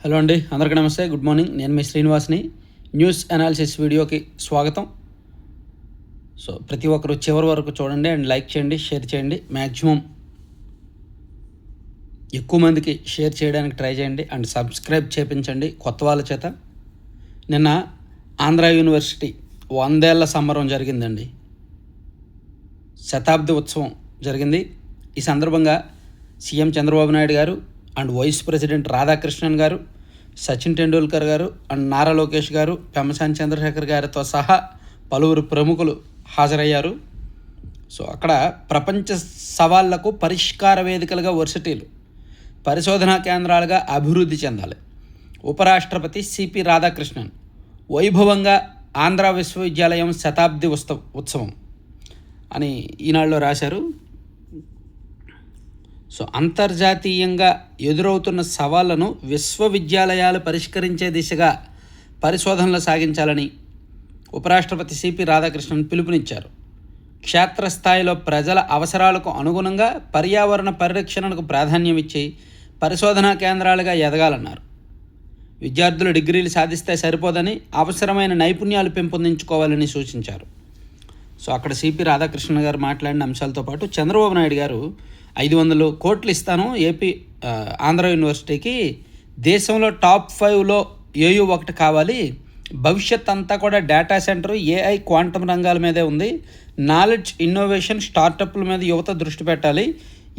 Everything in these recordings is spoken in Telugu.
హలో అండి, అందరికీ నమస్తే. Good morning. నేను మీ శ్రీనివాస్ని. న్యూస్ అనాలిసిస్ వీడియోకి స్వాగతం. ప్రతి ఒక్కరు చివరి వరకు చూడండి అండ్ లైక్ చేయండి, షేర్ చేయండి. మ్యాక్సిమం ఎక్కువ మందికి షేర్ చేయడానికి ట్రై చేయండి అండ్ సబ్స్క్రైబ్ చేయించండి కొత్త వాళ్ళ చేత. నిన్న ఆంధ్ర యూనివర్సిటీ 100 ఏళ్ల సంబరం జరిగిందండి. శతాబ్ది ఉత్సవం జరిగింది. ఈ సందర్భంగా సీఎం చంద్రబాబు నాయుడు గారు అండ్ వైస్ ప్రెసిడెంట్ రాధాకృష్ణన్ గారు, సచిన్ టెండూల్కర్ గారు అండ్ నారా లోకేష్ గారు, పెమ్మసాని చంద్రశేఖర్ గారితో సహా పలువురు ప్రముఖులు హాజరయ్యారు. అక్కడ ప్రపంచ సవాళ్లకు పరిష్కార వేదికలుగా వర్సిటీలు, పరిశోధనా కేంద్రాలుగా అభివృద్ధి చెందాలి. ఉపరాష్ట్రపతి సిపి రాధాకృష్ణన్ వైభవంగా ఆంధ్ర విశ్వవిద్యాలయం శతాబ్ది ఉత్సవం అని ఈనాడులో రాశారు. అంతర్జాతీయంగా ఎదురవుతున్న సవాళ్లను విశ్వవిద్యాలయాలు పరిష్కరించే దిశగా పరిశోధనలు సాగించాలని ఉపరాష్ట్రపతి సిపి రాధాకృష్ణన్ పిలుపునిచ్చారు. క్షేత్రస్థాయిలో ప్రజల అవసరాలకు అనుగుణంగా పర్యావరణ పరిరక్షణకు ప్రాధాన్యం ఇచ్చి పరిశోధనా కేంద్రాలుగా ఎదగాలన్నారు. విద్యార్థులు డిగ్రీలు సాధిస్తే సరిపోదని అవసరమైన నైపుణ్యాలు పెంపొందించుకోవాలని సూచించారు. అక్కడ సిపి రాధాకృష్ణ గారు మాట్లాడిన అంశాలతో పాటు చంద్రబాబు నాయుడు గారు 500 కోట్లు ఇస్తాను ఆంధ్ర యూనివర్సిటీకి, దేశంలో టాప్ 5లో ఏయూ ఒకటి కావాలి, భవిష్యత్ అంతా కూడా డేటా సెంటర్, ఏఐ, క్వాంటమ్ రంగాల మీదే ఉంది, నాలెడ్జ్, ఇన్నోవేషన్, స్టార్టప్ల మీద యువత దృష్టి పెట్టాలి,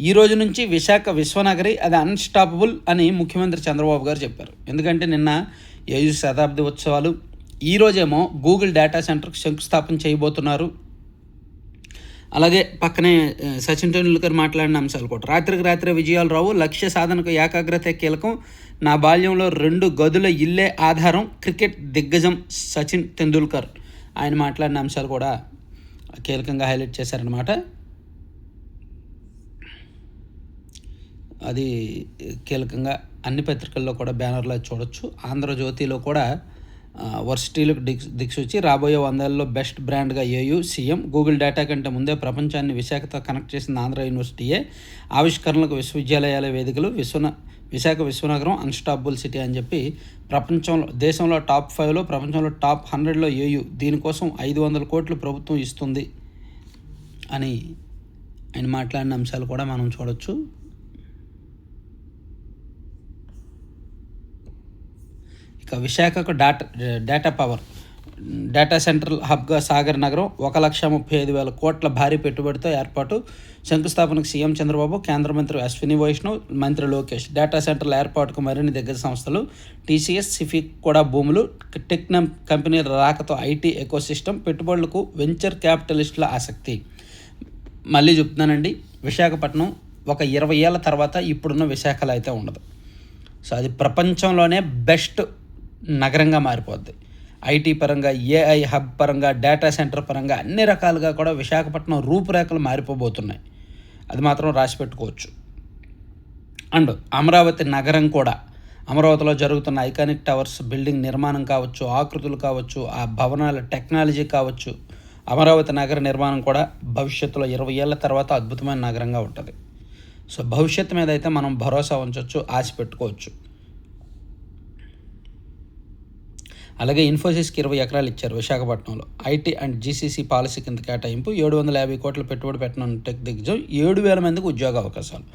ఈ రోజు నుంచి విశాఖ విశ్వనగరి అది అన్స్టాపబుల్ అని ముఖ్యమంత్రి చంద్రబాబు గారు చెప్పారు. ఎందుకంటే నిన్న ఏయూ శతాబ్ది ఉత్సవాలు, ఈరోజేమో గూగుల్ డేటా సెంటర్కి శంకుస్థాపన చేయబోతున్నారు. అలాగే పక్కనే సచిన్ టెండూల్కర్ మాట్లాడిన అంశాలు కూడా, రాత్రికి రాత్రే విజయాలు రావు, లక్ష్య సాధనకు ఏకాగ్రత కీలకం, నా బాల్యంలో 2 గదుల ఇల్లే ఆధారం, క్రికెట్ దిగ్గజం సచిన్ టెండూల్కర్ ఆయన మాట్లాడిన అంశాలు కూడా కీలకంగా హైలైట్ చేశారనమాట. అది కీలకంగా అన్ని పత్రికల్లో కూడా బ్యానర్లో చూడొచ్చు. ఆంధ్రజ్యోతిలో కూడా వర్సిటీలకు దిక్సూచి రాబోయే 100 ఏళ్లలో బెస్ట్ బ్రాండ్గా ఏయూ, సీఎం గూగుల్ డేటా కంటే ముందే ప్రపంచాన్ని విశాఖతో కనెక్ట్ చేసిన ఆంధ్ర యూనివర్సిటీయే, ఆవిష్కరణలకు విశ్వవిద్యాలయాల వేదికలు, విశాఖ విశ్వనగరం అన్స్టాపబుల్ సిటీ అని చెప్పి దేశంలో టాప్ 5లో, ప్రపంచంలో టాప్ 100లో ఏయూ, దీనికోసం 500 కోట్లు ప్రభుత్వం ఇస్తుంది అని ఆయన మాట్లాడిన అంశాలు కూడా మనం చూడొచ్చు. ఇక విశాఖకు డేటా సెంట్రల్ హబ్గా సాగర్ నగరం 1,35,000 కోట్ల భారీ పెట్టుబడితో ఏర్పాటు, శంకుస్థాపనకు సీఎం చంద్రబాబు, కేంద్ర మంత్రి అశ్విని వైష్ణవ్, మంత్రి లోకేష్. డేటా సెంటర్ల ఏర్పాటుకు మరిన్ని దిగ్గజ సంస్థలు, టీసీఎస్, సిఫిక్ కూడా భూములు, టెక్ కంపెనీల రాకతో ఐటీ ఎకోసిస్టమ్, పెట్టుబడులకు వెంచర్ క్యాపిటలిస్టుల ఆసక్తి. మళ్ళీ చెప్తున్నానండి, విశాఖపట్నం ఒక 20 ఏళ్ల తర్వాత ఇప్పుడున్న విశాఖలో అయితే ఉండదు. అది ప్రపంచంలోనే బెస్ట్ నగరంగా మారిపోద్ది. ఐటీ పరంగా, ఏఐ హబ్ పరంగా, డేటా సెంటర్ పరంగా అన్ని రకాలుగా కూడా విశాఖపట్నం రూపురేఖలు మారిపోబోతున్నాయి. అది మాత్రం రాసి పెట్టుకోవచ్చు. అండ్ అమరావతి నగరం కూడా, అమరావతిలో జరుగుతున్న ఐకానిక్ టవర్స్ బిల్డింగ్ నిర్మాణం కావచ్చు, ఆకృతులు కావచ్చు, ఆ భవనాల టెక్నాలజీ కావచ్చు, అమరావతి నగర నిర్మాణం కూడా భవిష్యత్తులో 20 ఏళ్ల తర్వాత అద్భుతమైన నగరంగా ఉంటుంది. భవిష్యత్తు మీద అయితే మనం భరోసా ఉంచవచ్చు, ఆశ పెట్టుకోవచ్చు. అలాగే ఇన్ఫోసిస్కి 20 ఎకరాలు ఇచ్చారు విశాఖపట్నంలో. ఐటీ అండ్ జీసీసీ పాలసీ కింద కేటాయింపు, 750 కోట్ల పెట్టుబడి పెట్టనున్న టెక్ దిగ్గజం, 7,000 మందికి ఉద్యోగ అవకాశాలు.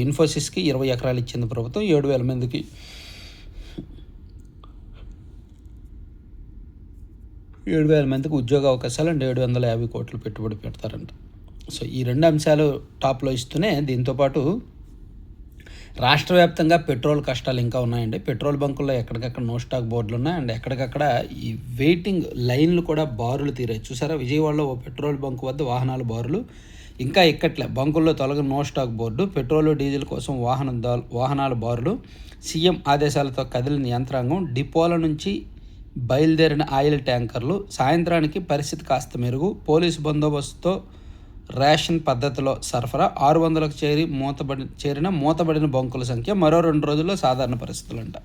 ఇన్ఫోసిస్కి 20 ఎకరాలు ఇచ్చింది ప్రభుత్వం, 7,000 మందికి. ఉద్యోగ అవకాశాలు అండ్ 750 కోట్లు పెట్టుబడి పెడతారంట. ఈ 2 అంశాలు టాప్లో ఇస్తూనే దీంతోపాటు రాష్ట్ర వ్యాప్తంగా పెట్రోల్ కష్టాలు ఇంకా ఉన్నాయండి. పెట్రోల్ బంకుల్లో ఎక్కడికక్కడ నో స్టాక్ బోర్డులు ఉన్నాయి అండ్ ఎక్కడికక్కడ ఈ వెయిటింగ్ లైన్లు కూడా బారులు తీరాయి. చూసారా, విజయవాడలో ఓ పెట్రోల్ బంకు వద్ద వాహనాల బారులు ఇంకా ఎక్కట్లే. బంకుల్లో తొలగిన no stock board, petrol, diesel కోసం వాహనాల బారులు, సీఎం ఆదేశాలతో కదిలిన యంత్రాంగం, డిపోల నుంచి బయలుదేరిన ఆయిల్ ట్యాంకర్లు. సాయంత్రానికి పరిస్థితి కాస్త మెరుగు, పోలీసు బందోబస్తుతో రేషన్ పద్ధతిలో సరఫరా, 600కు చేరిన మూతబడిన బంకుల సంఖ్య, మరో 2 రోజుల్లో సాధారణ పరిస్థితులంట.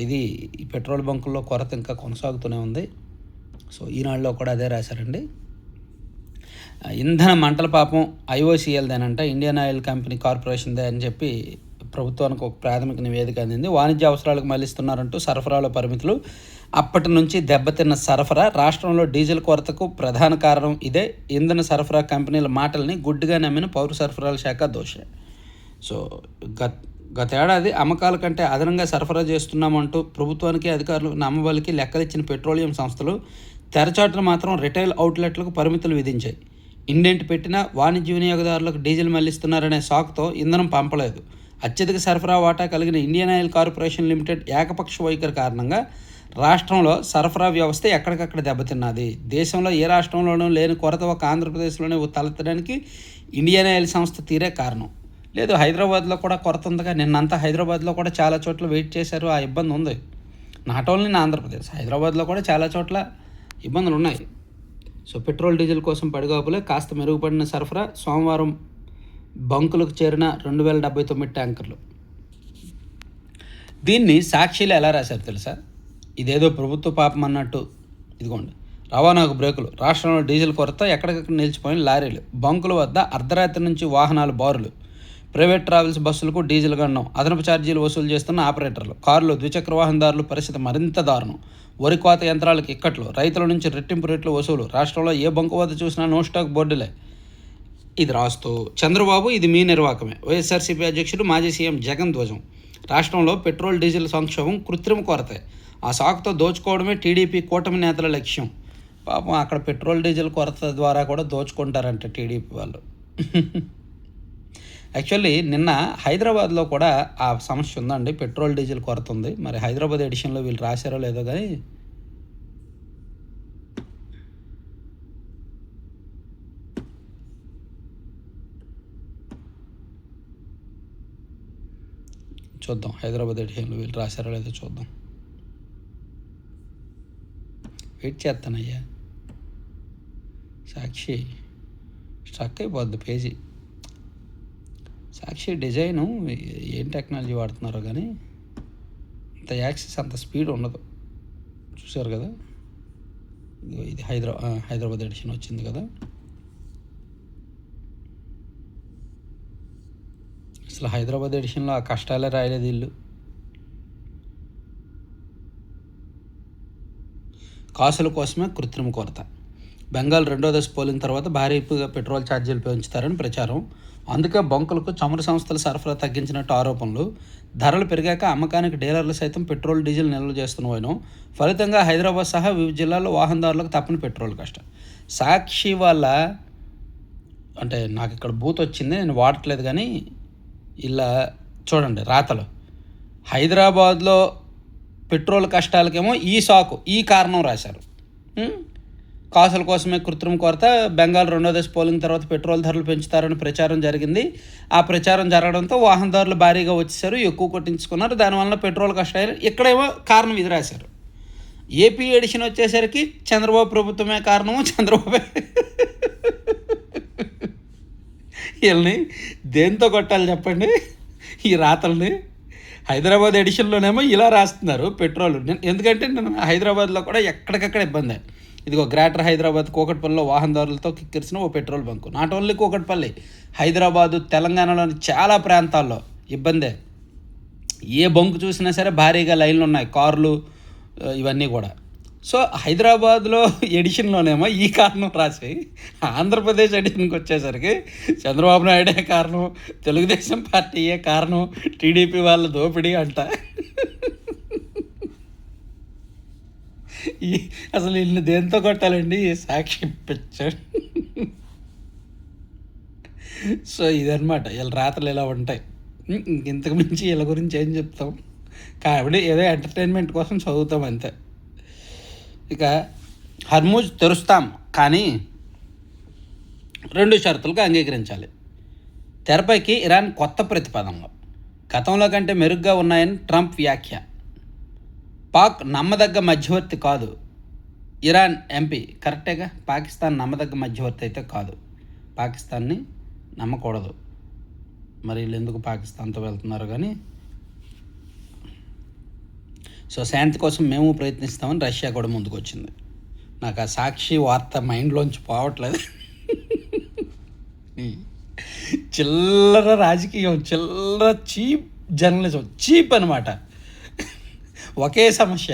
ఇది ఈ పెట్రోల్ బంకుల్లో కొరత ఇంకా కొనసాగుతూనే ఉంది. ఈనాడులో కూడా అదే రాశారండి. ఇంధన మంటల పాపం ఐఓసీఎల్దేనంట, ఇండియన్ ఆయిల్ కంపెనీ కార్పొరేషన్దే అని చెప్పి ప్రభుత్వానికి ఒక ప్రాథమిక నివేదిక అందింది. వాణిజ్య అవసరాలకు మళ్లిస్తున్నారంటూ సరఫరాలో పరిమితులు, అప్పటి నుంచి దెబ్బతిన్న సరఫరా, రాష్ట్రంలో డీజిల్ కొరతకు ప్రధాన కారణం ఇదే. ఇంధన సరఫరా కంపెనీల మాటల్ని గుడ్డిగా నమ్మిన పౌర సరఫరాల శాఖ దోష. సో గతేడాది అమ్మకాల కంటే అదనంగా సరఫరా చేస్తున్నామంటూ ప్రభుత్వానికి అధికారులు నమ్మబలికి లెక్కలిచ్చిన పెట్రోలియం సంస్థలు తెరచాటును మాత్రం రిటైల్ అవుట్లెట్లకు పరిమితులు విధించాయి. ఇండెంట్ పెట్టిన వాణిజ్య వినియోగదారులకు డీజిల్ మళ్లిస్తున్నారనే సాకుతో ఇంధనం పంపలేదు. అత్యధిక సరఫరా వాటా కలిగిన ఇండియన్ ఆయిల్ కార్పొరేషన్ లిమిటెడ్ ఏకపక్ష వైఖరి కారణంగా రాష్ట్రంలో సరఫరా వ్యవస్థ ఎక్కడికక్కడ దెబ్బతిన్నది. దేశంలో ఏ రాష్ట్రంలోనూ లేని కొరత ఒక ఆంధ్రప్రదేశ్లోనే తలెత్తడానికి ఇండియన్ ఆయిల్ సంస్థ తీరే కారణం. లేదు, హైదరాబాద్లో కూడా కొరత ఉందిగా. నిన్నంతా హైదరాబాద్లో కూడా చాలా చోట్ల వెయిట్ చేశారు. ఆ ఇబ్బంది ఉంది. నాట్ ఓన్లీ ఇన్ ఆంధ్రప్రదేశ్, హైదరాబాద్లో కూడా చాలా చోట్ల ఇబ్బందులు ఉన్నాయి. సో పెట్రోల్ డీజిల్ కోసం పడిగాపులే. కాస్త మెరుగుపడిన సరఫరా. సోమవారం బంకులకు చేరిన 2079 ట్యాంకర్లు. దీన్ని సాక్షిలో ఎలా రాశారు తెలుసా? ఇదేదో ప్రభుత్వ పాపం అన్నట్టు. ఇదిగోండి, రవాణాకు బ్రేకులు. రాష్ట్రంలో డీజిల్ కొరత, ఎక్కడికక్కడ నిలిచిపోయిన లారీలు. బంకుల వద్ద అర్ధరాత్రి నుంచి వాహనాలు బారులు. ప్రైవేట్ ట్రావెల్స్ బస్సులకు డీజిల్ గండం. అదనపు ఛార్జీలు వసూలు చేస్తున్న ఆపరేటర్లు. కార్లు, ద్విచక్ర వాహనదారుల పరిస్థితి మరింత దారుణం. వరి కోత యంత్రాలకు ఇక్కట్లు. రైతుల నుంచి రెట్టింపు రేట్లు వసూలు. రాష్ట్రంలో ఏ బంకు వద్ద చూసినా నో స్టాక్ బోర్డులే. ఇది రాస్తూ చంద్రబాబు, ఇది మీ నిర్వాకమే. వైఎస్ఆర్సీపీ అధ్యక్షుడు మాజీ సీఎం జగన్ ధ్వజం. రాష్ట్రంలో పెట్రోల్ డీజిల్ సంక్షోభం కృత్రిమ కొరతే. ఆ సాకుతో దోచుకోవడమే టీడీపీ కూటమి నేతల లక్ష్యం. పాపం అక్కడ పెట్రోల్ డీజిల్ కొరత ద్వారా కూడా దోచుకుంటారంట టీడీపీ వాళ్ళు. యాక్చువల్లీ నిన్న హైదరాబాద్లో కూడా ఆ సమస్య ఉందండి. పెట్రోల్ డీజిల్ కొరత ఉంది. మరి హైదరాబాద్ ఎడిషన్లో వీళ్ళు రాశారో లేదో కానీ చూద్దాం. హైదరాబాద్ ఎడిషన్లో వీళ్ళు రాశారో లేదో చూద్దాం. వెయిట్ చేస్తానయ్యా. సాక్షి స్ట్రక్ అయిపోద్ది పేజీ. సాక్షి డిజైను ఏం టెక్నాలజీ వాడుతున్నారో కానీ అంత యాక్సెస్, అంత స్పీడ్ ఉండదు. చూసారు కదా, ఇది హైదరాబాద్ ఎడిషన్ వచ్చింది కదా. అసలు హైదరాబాద్ ఎడిషన్లో ఆ కష్టాలే రాయలేదు వీళ్ళు. కాసుల కోసమే కృత్రిమ కొరత. బెంగాల్ 2వ దశ పోలిన తర్వాత భారీగా పెట్రోల్ ఛార్జీలు పెంచుతారని ప్రచారం. అందుకే బంకులకు చమురు సంస్థల సరఫరా తగ్గించినట్టు ఆరోపణలు. ధరలు పెరిగాక అమ్మకానికి డీలర్లు సైతం పెట్రోల్ డీజిల్ నిల్వ చేస్తున్న ఫలితంగా హైదరాబాద్ సహా వివిధ జిల్లాల్లో వాహనదారులకు తప్పని పెట్రోల్ కష్టం. సాక్షి వాళ్ళ అంటే నాకు ఇక్కడ బూత్ వచ్చింది, నేను వాడట్లేదు కానీ ఇలా చూడండి రాతలు. హైదరాబాద్లో పెట్రోల్ కష్టాలకేమో ఈ కారణం రాశారు. కాసుల కోసమే కృత్రిమ కొరత. బెంగాల్ 2వ దశ పోలిన తర్వాత పెట్రోల్ ధరలు పెంచుతారని ప్రచారం జరిగింది. ఆ ప్రచారం జరగడంతో వాహనదారులు భారీగా వచ్చేసారు, ఎక్కువ కొట్టించుకున్నారు. దానివల్ల పెట్రోల్ కష్టాలు. ఇక్కడేమో కారణం ఇది రాశారు. ఏపీ ఎడిషన్ వచ్చేసరికి చంద్రబాబు ప్రభుత్వమే కారణము. చంద్రబాబే వీళ్ళని దేంతో కొట్టాలి చెప్పండి ఈ రాతల్ని? హైదరాబాద్ ఎడిషన్లోనేమో ఇలా రాస్తున్నారు పెట్రోల్. ఎందుకంటే నేను హైదరాబాద్లో కూడా ఎక్కడికక్కడ ఇబ్బంది. ఇదిగో గ్రేటర్ హైదరాబాద్ కూకట్పల్లిలో వాహనదారులతో కిక్కిరిసిన ఓ petrol bunk. Not only Kukatpally, Hyderabad, తెలంగాణలోని చాలా ప్రాంతాల్లో ఇబ్బందే. ఏ బంకు చూసినా సరే భారీగా లైన్లు ఉన్నాయి, కార్లు ఇవన్నీ కూడా. సో హైదరాబాద్లో ఎడిషన్లోనేమో ఈ కారణం రాసి, ఆంధ్రప్రదేశ్ ఎడిషన్కి వచ్చేసరికి చంద్రబాబు నాయుడే కారణం, తెలుగుదేశం పార్టీయే కారణం, టీడీపీ వాళ్ళ దోపిడీ అంట. అసలు వీళ్ళని దేంతో కొట్టాలండి? సాక్షి పిక్చర్. సో ఇదనమాట వీళ్ళ రాతలు ఇలా ఉంటాయి. ఇంతకు మించి వీళ్ళ గురించి ఏం చెప్తాం? కాబట్టి ఏదో ఎంటర్టైన్మెంట్ కోసం చదువుతాం అంతే. ఇక హర్మూజ్ తెరుస్తాం కానీ 2 షరతులకు అంగీకరించాలి. తెరపైకి ఇరాన్ కొత్త ప్రతిపాదనలు గతంలో కంటే మెరుగ్గా ఉన్నాయని ట్రంప్ వ్యాఖ్య. పాక్ నమ్మదగ్గ మధ్యవర్తి కాదు. ఇరాన్ ఎంపీ కరెక్టేగా. పాకిస్తాన్ నమ్మదగ్గ మధ్యవర్తి అయితే కాదు. పాకిస్తాన్ని నమ్మకూడదు. మరి వీళ్ళు ఎందుకు పాకిస్తాన్తో వెళ్తున్నారు కానీ. సో శాంతి కోసం మేము ప్రయత్నిస్తామని రష్యా కూడా ముందుకు వచ్చింది. నాకు ఆ సాక్షి వార్త మైండ్లోంచి పోవట్లేదు. చిల్లర రాజకీయం, చిల్లర చీప్ జర్నలిజం చీప్ అనమాట. ఒకే సమస్య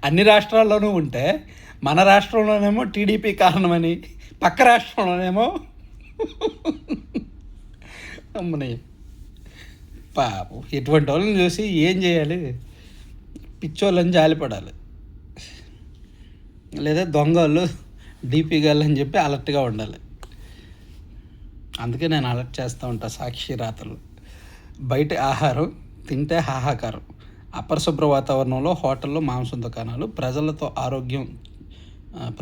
అన్ని రాష్ట్రాల్లోనూ ఉంటే మన రాష్ట్రంలోనేమో టీడీపీ కారణమని, పక్క రాష్ట్రంలోనేమో అమ్మని పాపం ఇటువంటి వాళ్ళని చూసి ఏం చేయాలి? పిచ్చోళ్ళని జాలిపడాలి, లేదా దొంగలు డీపీ గాళ్ళు అని చెప్పి అలర్ట్గా ఉండాలి. అందుకే నేను అలర్ట్ చేస్తూ ఉంటా సాక్షి రాతలు. బయట ఆహారం తింటే హాహాకారం, అపరిశుభ్ర వాతావరణంలో హోటళ్ళు, మాంసం దుకాణాలు,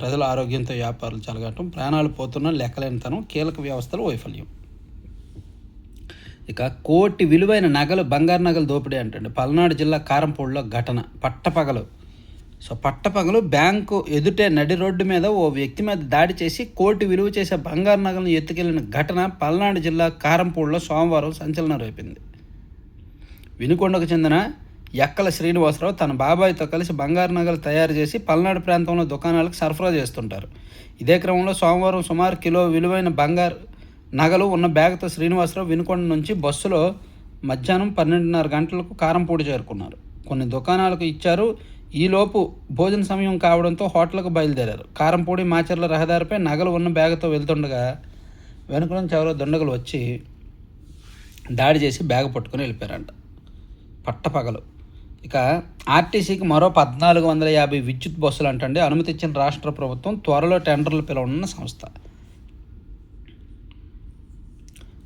ప్రజల ఆరోగ్యంతో వ్యాపారాలు చెలగటం, ప్రాణాలు పోతున్న లెక్కలేనితనం, కీలక వ్యవస్థల వైఫల్యం. ఇక కోటి విలువైన నగలు, బంగారు నగలు దోపిడీ అంటే పల్నాడు జిల్లా కారంపూడిలో ఘటన. పట్టపగలు బ్యాంకు ఎదుటే నడి రోడ్డు మీద ఓ వ్యక్తి మీద దాడి చేసి కోటి విలువ చేసే బంగారు నగలను ఎత్తుకెళ్లిన ఘటన పల్నాడు జిల్లా కారంపూడిలో సోమవారం సంచలనం రేపింది. వినుకొండకు చెందిన ఎక్కల శ్రీనివాసరావు తన బాబాయ్తో కలిసి బంగారు నగలు తయారు చేసి పల్నాడు ప్రాంతంలో దుకాణాలకు సరఫరా చేస్తుంటారు. ఇదే క్రమంలో సోమవారం సుమారు కిలో విలువైన బంగారు నగలు ఉన్న బ్యాగ్తో శ్రీనివాసరావు వినుకొండ నుంచి బస్సులో మధ్యాహ్నం 12:30 గంటలకు కారంపూడి చేరుకున్నారు. కొన్ని దుకాణాలకు ఇచ్చారు. ఈలోపు భోజన సమయం కావడంతో హోటల్కు బయలుదేరారు. కారంపూడి మాచర్ల రహదారిపై నగలు ఉన్న బ్యాగ్తో వెళ్తుండగా వెనుక నుంచి ఎవరో దుండగులు వచ్చి దాడి చేసి బ్యాగ్ పట్టుకుని వెళ్ళిపోయారంట. పట్టపగలు. ఇక ఆర్టీసీకి మరో 1450 విద్యుత్ బస్సులు అంటండి అనుమతి ఇచ్చిన రాష్ట్ర ప్రభుత్వం. త్వరలో టెండర్లు పిలవనున్న సంస్థ.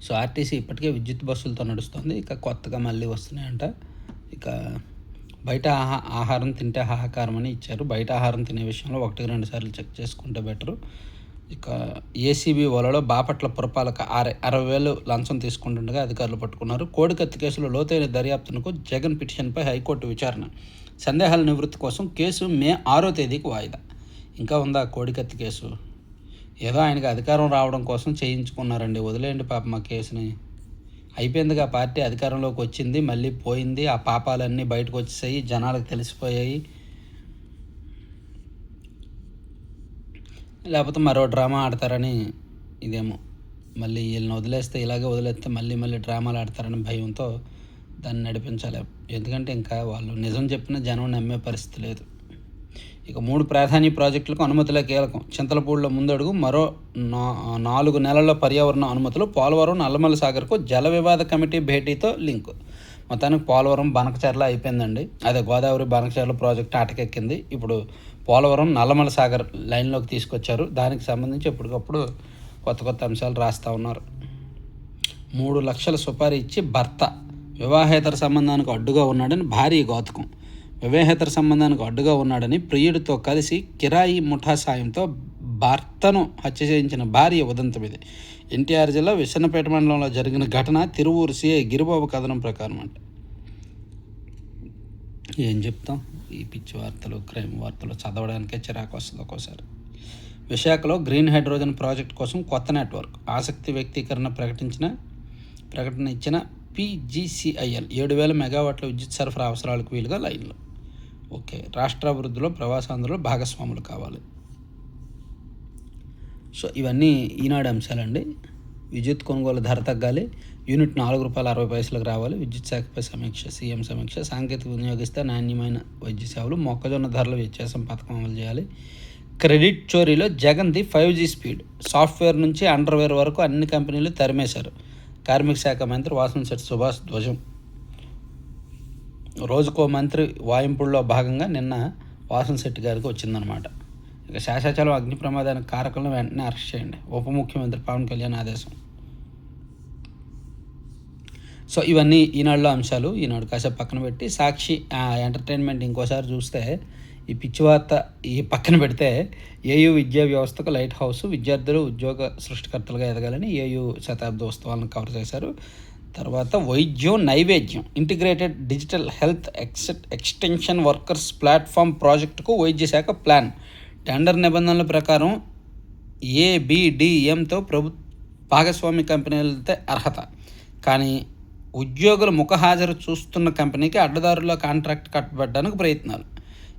సో ఆర్టీసీ ఇప్పటికే విద్యుత్ బస్సులతో నడుస్తుంది. ఇక కొత్తగా మళ్ళీ వస్తున్నాయంట. ఇక బయట ఆహారం తింటే హాహాకారం అని ఇచ్చారు. బయట ఆహారం తినే విషయంలో 1-2 సార్లు చెక్ చేసుకుంటే బెటరు. ఇక ఏసీబీ వలలో బాపట్ల పురపాలక 60,000 లంచం తీసుకుంటుండగా అధికారులు పట్టుకున్నారు. కోడికత్తి కేసులో లోతైన దర్యాప్తునకు జగన్ పిటిషన్పై హైకోర్టు విచారణ. సందేహాల నివృత్తి కోసం కేసు మే 6వ తేదీకి వాయిదా. ఇంకా ఉందా కోడికత్తి కేసు? ఏదో ఆయనకి అధికారం రావడం కోసం చేయించుకున్నారండి, వదిలేయండి పాప మా కేసుని. అయిపోయిందిగా, పార్టీ అధికారంలోకి వచ్చింది, మళ్ళీ పోయింది. ఆ పాపాలన్నీ బయటకు వచ్చేసాయి, జనాలకు తెలిసిపోయాయి. లేకపోతే మరో డ్రామా ఆడతారని ఇదేమో, మళ్ళీ వీళ్ళని ఇలాగే వదిలేస్తే మళ్ళీ డ్రామాలు ఆడతారని భయంతో దాన్ని నడిపించాలి. ఎందుకంటే ఇంకా వాళ్ళు నిజం చెప్పిన జనం నమ్మే పరిస్థితి లేదు. ఇక 3 ప్రాధాన్య ప్రాజెక్టులకు అనుమతులే కీలకం. చింతలపూడిలో ముందడుగు. మరో 4 నెలల్లో పర్యావరణ అనుమతులు. పోలవరం, నల్లమల సాగర్కు జల వివాద కమిటీ భేటీతో లింకు. మొత్తానికి పోలవరం బనకచెర్ల అయిపోయిందండి. అదే గోదావరి బనకచెర్ల ప్రాజెక్టు ఆటకెక్కింది. ఇప్పుడు పోలవరం, నల్లమల సాగర్ లైన్లోకి తీసుకొచ్చారు. దానికి సంబంధించి ఎప్పటికప్పుడు కొత్త అంశాలు రాస్తూ ఉన్నారు. 3 లక్షల సుపారీ ఇచ్చి భర్త వివాహేతర సంబంధానికి అడ్డుగా ఉన్నాడని భార్య ఘాతుకం. వివాహేతర సంబంధానికి అడ్డుగా ఉన్నాడని ప్రియుడితో కలిసి కిరాయి ముఠా సాయంతో భర్తను హత్య చేయించిన భార్య ఉదంతం ఇది. ఎన్టీఆర్ జిల్లా విసన్నపేట మండలంలో జరిగిన ఘటన. తిరువూరు సిఐ గిరిబాబు కథనం ప్రకారం అంట. ఏం చెప్తాం, ఈ పిచ్చి వార్తలు, క్రైమ్ వార్తలు చదవడానికే చిరాకు వస్తుంది ఒక్కోసారి. విశాఖలో గ్రీన్ హైడ్రోజన్ ప్రాజెక్ట్ కోసం కొత్త నెట్వర్క్. ఆసక్తి వ్యక్తీకరణ ప్రకటన ఇచ్చిన PGCIL 7,000 మెగావాట్ల విద్యుత్ సరఫరా అవసరాలకు వీలుగా లైన్లు. ఓకే, రాష్ట్ర అభివృద్ధిలో ప్రవాసాంధ్రులు భాగస్వాములు కావాలి. సో ఇవన్నీ ఈనాడు అంశాలండి. విద్యుత్ కొనుగోలు ధర తగ్గాలి, యూనిట్ ₹4.60 రావాలి, విద్యుత్ శాఖపై సమీక్ష, సీఎం సమీక్ష, సాంకేతిక వినియోగిస్తే నాణ్యమైన వైద్య సేవలు, మొక్కజొన్న ధరల వ్యత్యాసం పథకం అమలు చేయాలి. క్రెడిట్ చోరీలో జగన్ది 5G స్పీడ్. సాఫ్ట్వేర్ నుంచి అండర్వేర్ వరకు అన్ని కంపెనీలు తరిమేశారు. కార్మిక శాఖ మంత్రి వాసంశెట్టి సుభాష్ ధ్వజం. రోజుకో మంత్రి వాయింపుల్లో భాగంగా నిన్న వాసంశెట్టి గారికి వచ్చిందనమాట. ఇక శేషాచలం అగ్ని ప్రమాదానికి కారకులను వెంటనే అరెస్ట్ చేయండి, ఉప ముఖ్యమంత్రి పవన్ కళ్యాణ్ ఆదేశం. సో ఇవన్నీ ఈనాడులో అంశాలు. ఈనాడు కాసేపు పక్కన పెట్టి సాక్షి ఎంటర్టైన్మెంట్ ఇంకోసారి చూస్తే ఈ పిచ్చి వార్త ఈ పక్కన పెడితే ఏయూ విద్యా వ్యవస్థకు లైట్ హౌస్, విద్యార్థులు ఉద్యోగ సృష్టికర్తలుగా ఎదగాలని ఏయూ శతాబ్ద ఉత్సవాలను కవర్ చేశారు. తర్వాత వైద్యం నైవేద్యం integrated digital health extension workers platform ప్రాజెక్టుకు వైద్య శాఖ ప్లాన్. టెండర్ నిబంధనల ప్రకారం ABDMతో భాగస్వామి కంపెనీలతో అర్హత. కానీ ఉద్యోగుల ముఖహాజరు చూస్తున్న కంపెనీకి అడ్డదారుల్లో కాంట్రాక్ట్ కట్టబెట్టడానికి ప్రయత్నాలు.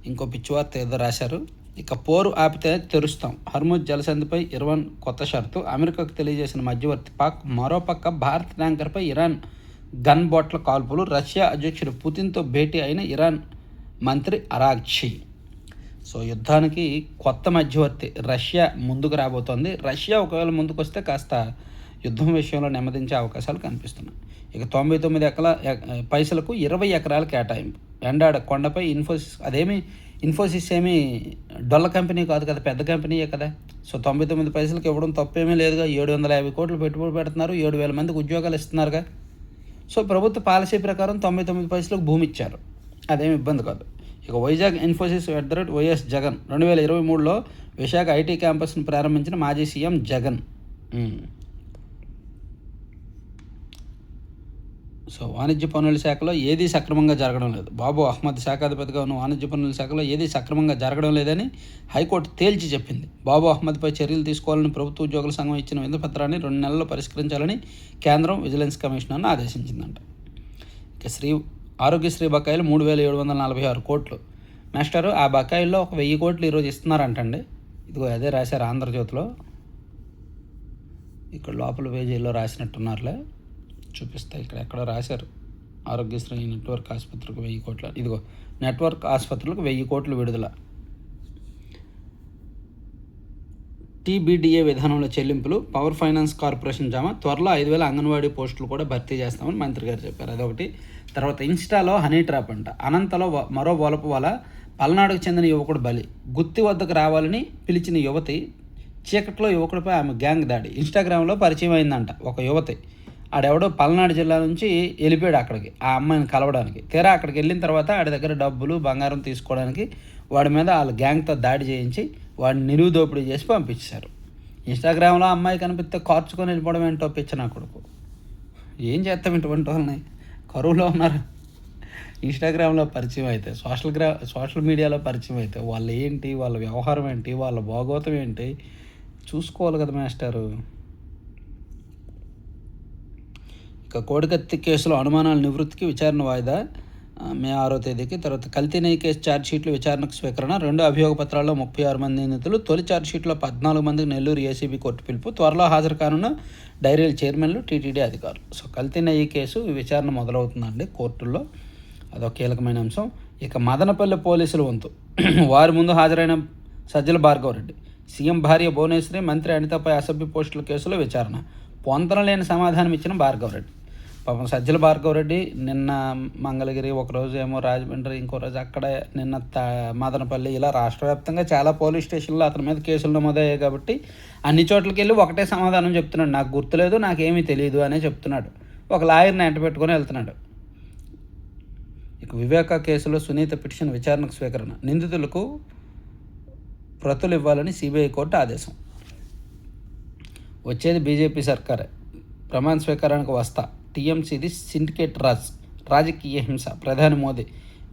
ఇంకో పిచ్చివార్త ఏదో రాశారు. ఇక పోరు ఆపితే తెరుస్తాం. హర్ముజ్ జలసంధిపై ఇరాన్ కొత్త షరతు. అమెరికాకు తెలియజేసిన మధ్యవర్తి పాక్. మరోపక్క భారత్ ట్యాంకర్పై ఇరాన్ గన్ బాట్ల కాల్పులు, రష్యా అధ్యక్షుడు పుతిన్తో భేటీ అయిన ఇరాన్ మంత్రి అరాగ్చి. సో యుద్ధానికి కొత్త మధ్యవర్తి రష్యా ముందుకు రాబోతోంది. రష్యా ఒకవేళ ముందుకు వస్తే కాస్త యుద్ధం విషయంలో నెమ్మదించే అవకాశాలు కనిపిస్తున్నాయి. ఇక 99 పైసలకు 20 ఎకరాల కేటాయింపు. ఎండాడ కొండపై ఇన్ఫోసిస్ ఏమీ డొల్ల కంపెనీ కాదు కదా, పెద్ద కంపెనీయే కదా. సో 99 పైసలకు ఇవ్వడం తప్పేమీ లేదుగా. 750 కోట్లు పెట్టుబడి పెడుతున్నారు, 7,000 మందికి ఉద్యోగాలు ఇస్తున్నారుగా. సో ప్రభుత్వ పాలసీ ప్రకారం 99 పైసలకు భూమి ఇచ్చారు, అదేమి ఇబ్బంది కాదు. ఇక వైజాగ్ ఇన్ఫోసిస్ @వైఎస్ జగన్ 2023లో విశాఖ ఐటీ క్యాంపస్ను ప్రారంభించిన మాజీ సీఎం జగన్. సో వాణిజ్య పన్నుల శాఖలో ఏదీ సక్రమంగా జరగడం లేదు. బాబు అహ్మద్ శాఖాధిపతిగా ఉన్న వాణిజ్య పన్నుల శాఖలో ఏదీ సక్రమంగా జరగడం లేదని హైకోర్టు తేల్చి చెప్పింది. బాబు అహ్మద్పై చర్యలు తీసుకోవాలని ప్రభుత్వ ఉద్యోగుల సంఘం ఇచ్చిన వినతిపత్రాన్ని 2 నెలల్లో పరిష్కరించాలని కేంద్రం విజిలెన్స్ కమిషనర్ను ఆదేశించిందంట. ఇక ఆరోగ్యశ్రీ బకాయిలు 3,746 కోట్లు. మాస్టరు ఆ బకాయిల్లో 1,000 కోట్లు ఈరోజు ఇస్తున్నారంటండి. ఇదిగో అదే రాశారు ఆంధ్రజ్యోతిలో, ఇక్కడ లోపల పేజీల్లో రాసినట్టున్నారులే, చూపిస్తా. ఇక్కడ ఎక్కడో రాశారు, ఆరోగ్యశ్రీ నెట్వర్క్ ఆసుపత్రులకు 1,000 కోట్లు. ఇదిగో నెట్వర్క్ ఆసుపత్రులకు 1,000 కోట్లు విడుదల. TBDA విధానంలో చెల్లింపులు, పవర్ ఫైనాన్స్ కార్పొరేషన్ జమ, త్వరలో 5,000 అంగన్వాడీ పోస్టులు కూడా భర్తీ చేస్తామని మంత్రి గారు చెప్పారు. అదొకటి. తర్వాత ఇన్స్టాలో హనీ ట్రాప్ అంట. అనంతలో మరో వలపు వల, పల్నాడుకు చెందిన యువకుడు బలి. గుత్తి వద్దకు రావాలని పిలిచిన యువతి, చీకట్లో యువకుడిపై ఆమె గ్యాంగ్ దాడి. ఇన్స్టాగ్రామ్లో పరిచయం అయిందంట ఒక యువతి. ఆడెవడో పల్నాడు జిల్లా నుంచి వెళ్ళిపోయాడు అక్కడికి ఆ అమ్మాయిని కలవడానికి. తీరా అక్కడికి వెళ్ళిన తర్వాత ఆడి దగ్గర డబ్బులు బంగారం తీసుకోవడానికి వాడి మీద వాళ్ళ గ్యాంగ్తో దాడి చేయించి వాడిని నిలువు దోపిడీ చేసి పంపించారు. ఇన్స్టాగ్రామ్లో అమ్మాయి కనిపిస్తే కార్చుకొని వెళ్ళిపోవడం ఏంటో పిచ్చ నా కొడుకు. ఏం చేస్తాం ఇటువంటి వాళ్ళని, కరువులో ఉన్నారు. ఇన్స్టాగ్రామ్లో పరిచయం అయితే, సోషల్ మీడియాలో పరిచయం అయితే వాళ్ళు ఏంటి, వాళ్ళ వ్యవహారం ఏంటి, వాళ్ళ భాగోతం ఏంటి చూసుకోవాలి కదా మాస్టారు. ఇక కోడికత్తి కేసులో అనుమానాల నివృత్తికి విచారణ వాయిదా మే 6వ తేదీకి. తర్వాత కల్తీ నెయ్యి కేసు ఛార్జ్షీట్లు విచారణకు స్వీకరణ. 2 అభియోగ పత్రాల్లో 36 మంది నిందితులు. తొలి ఛార్జ్షీట్లో 14 మందికి నెల్లూరు ఏసీబీ కోర్టు పిలుపు. త్వరలో హాజరు కానున్న డైరీల చైర్మన్లు, టీటీడీ అధికారులు. సో కల్తీ నెయ్యి కేసు విచారణ మొదలవుతుందండి కోర్టుల్లో, అదొక కీలకమైన అంశం. ఇక మదనపల్లి పోలీసుల వంతు. వారి ముందు హాజరైన సజ్జల భార్గవరెడ్డి. సీఎం భార్య భువనేశ్వరి, మంత్రి అనితపై అసభ్య పోస్టుల కేసులో విచారణ. పొంతన లేని సమాధానం ఇచ్చిన భార్గవరెడ్డి. పాపం సజ్జల భార్గవరెడ్డి నిన్న మంగళగిరి, ఒకరోజు ఏమో రాజమండ్రి, ఇంకో రోజు అక్కడ, నిన్న మదనపల్లి, ఇలా రాష్ట్ర వ్యాప్తంగా చాలా పోలీస్ స్టేషన్లో అతని మీద కేసులు నమోదయ్యాయి. కాబట్టి అన్ని చోట్లకి వెళ్ళి ఒకటే సమాధానం చెప్తున్నాడు, నాకు గుర్తులేదు, నాకేమీ తెలియదు అనే చెప్తున్నాడు. ఒక లాయర్ని ఎంట పెట్టుకొని వెళ్తున్నాడు. ఇక వివేకా కేసులో సునీత పిటిషన్ విచారణకు స్వీకరణ. నిందితులకు ప్రతులు ఇవ్వాలని సిబిఐ కోర్టు ఆదేశం. వచ్చేది బీజేపీ సర్కారే, ప్రమాణ స్వీకారానికి వస్తా. టీఎంసీది సిండికేట్ రాజకీయ హింస. ప్రధాని మోదీ,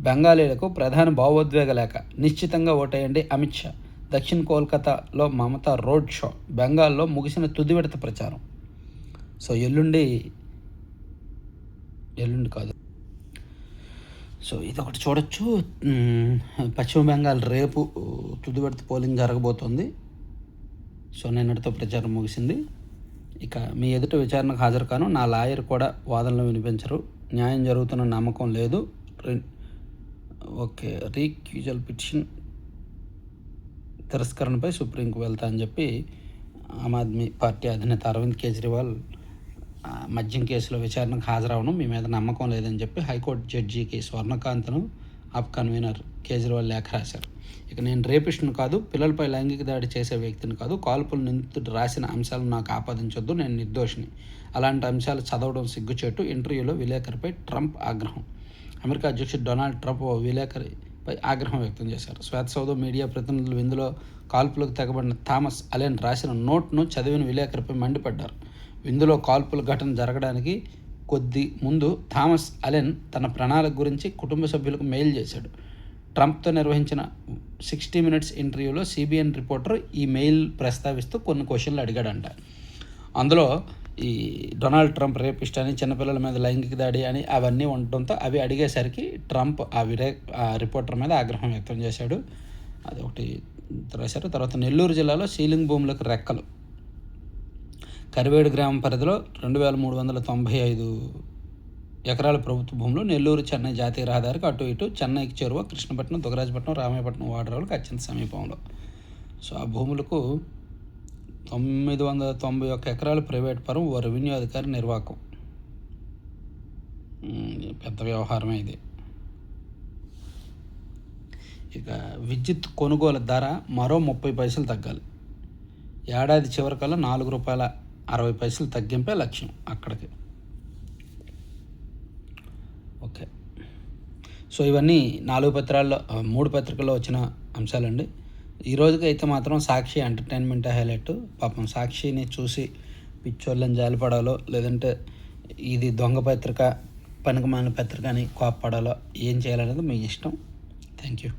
బెంగాలీలకు ప్రధాని భావోద్వేగ లేఖ. నిశ్చితంగా ఓటేయండి అమిత్ షా. దక్షిణ కోల్కతాలో మమతా రోడ్ షో. బెంగాల్లో ముగిసిన తుది విడత ప్రచారం. సో ఎల్లుండి కాదు, సో ఇదొకటి చూడొచ్చు. పశ్చిమ బెంగాల్ రేపు తుది విడత పోలింగ్ జరగబోతోంది. సో నిన్నటితో ప్రచారం ముగిసింది. ఇక మీ ఎదుట విచారణకు హాజరు కాను, నా లాయర్ కూడా వాదనలు వినిపించరు, న్యాయం జరుగుతున్న నమ్మకం లేదు. రీక్యూజల్ పిటిషన్ తిరస్కరణపై సుప్రీంకు వెళ్తా అని చెప్పి ఆమ్ ఆద్మీ పార్టీ అధినేత అరవింద్ కేజ్రీవాల్ మద్యం కేసులో విచారణకు హాజరవడం మీ మీద నమ్మకం లేదని చెప్పి హైకోర్టు జడ్జికి స్వర్ణకాంత్ను ఆప్ కన్వీనర్ కేజ్రీవాల్ లేఖ రాశారు. ఇక నేను రేపిస్ట్ను కాదు, పిల్లలపై లైంగిక దాడి చేసే వ్యక్తిని కాదు, కాల్పులు నిందితుడు రాసిన అంశాలను నాకు ఆపాదించొద్దు, నేను నిర్దోషిని, అలాంటి అంశాలు చదవడం సిగ్గుచేటు. ఇంటర్వ్యూలో విలేకరిపై ట్రంప్ ఆగ్రహం. అమెరికా అధ్యక్షుడు డొనాల్డ్ ట్రంప్ విలేకరిపై ఆగ్రహం వ్యక్తం చేశారు. శ్వేత సౌధ మీడియా ప్రతినిధులు విందులో కాల్పులకు తెగబడిన థామస్ అలెన్ రాసిన నోట్ను చదివిన విలేకరిపై మండిపడ్డారు. విందులో కాల్పుల ఘటన జరగడానికి కొద్ది ముందు థామస్ అలెన్ తన ప్రణాళిక గురించి కుటుంబ సభ్యులకు మెయిల్ చేశాడు. ట్రంప్తో నిర్వహించిన 60 Minutes ఇంటర్వ్యూలో సిబిఎన్ రిపోర్టర్ ఈ మెయిల్ ప్రస్తావిస్తూ కొన్ని క్వశ్చన్లు అడిగాడంట. అందులో ఈ డొనాల్డ్ ట్రంప్ రేపిస్ట్ అని, చిన్నపిల్లల మీద లైంగిక దాడి అని అవన్నీ ఉండటంతో అవి అడిగేసరికి ట్రంప్ ఆ రిపోర్టర్ మీద ఆగ్రహం వ్యక్తం చేశాడు. అదొకటి రాశారు. తర్వాత నెల్లూరు జిల్లాలో సీలింగ్ భూములకు రెక్కలు. కరివేడు గ్రామం పరిధిలో 2,395 ఎకరాల ప్రభుత్వ భూములు నెల్లూరు చెన్నై జాతీయ రహదారికి అటు ఇటు చెన్నైకి చేరువ కృష్ణపట్నం దుగ్గరాజపట్నం రామాయపట్నం వాడరావులకు అత్యంత సమీపంలో. సో ఆ భూములకు 991 ఎకరాలు ప్రైవేట్ పరం, ఓ రెవెన్యూ అధికారి నిర్వాహకం. పెద్ద వ్యవహారమే ఇది. ఇక విద్యుత్ కొనుగోలు ధర మరో 30 పైసలు తగ్గాలి. ఏడాది చివరికల్లా ₹4.60 తగ్గింపే లక్ష్యం అక్కడికి. ఓకే, సో ఇవన్నీ 3 పత్రికల్లో వచ్చిన అంశాలండి. ఈ రోజుకి అయితే మాత్రం సాక్షి ఎంటర్టైన్మెంట్ హైలైట్. పాపం సాక్షిని చూసి పిచ్చోళ్ళని జాలిపడాలో, లేదంటే ఇది దొంగ పత్రిక, పనికిమాలిన పత్రిక అని కోప్పడాలో, ఏం చేయాలనేది మీ ఇష్టం. Thank you.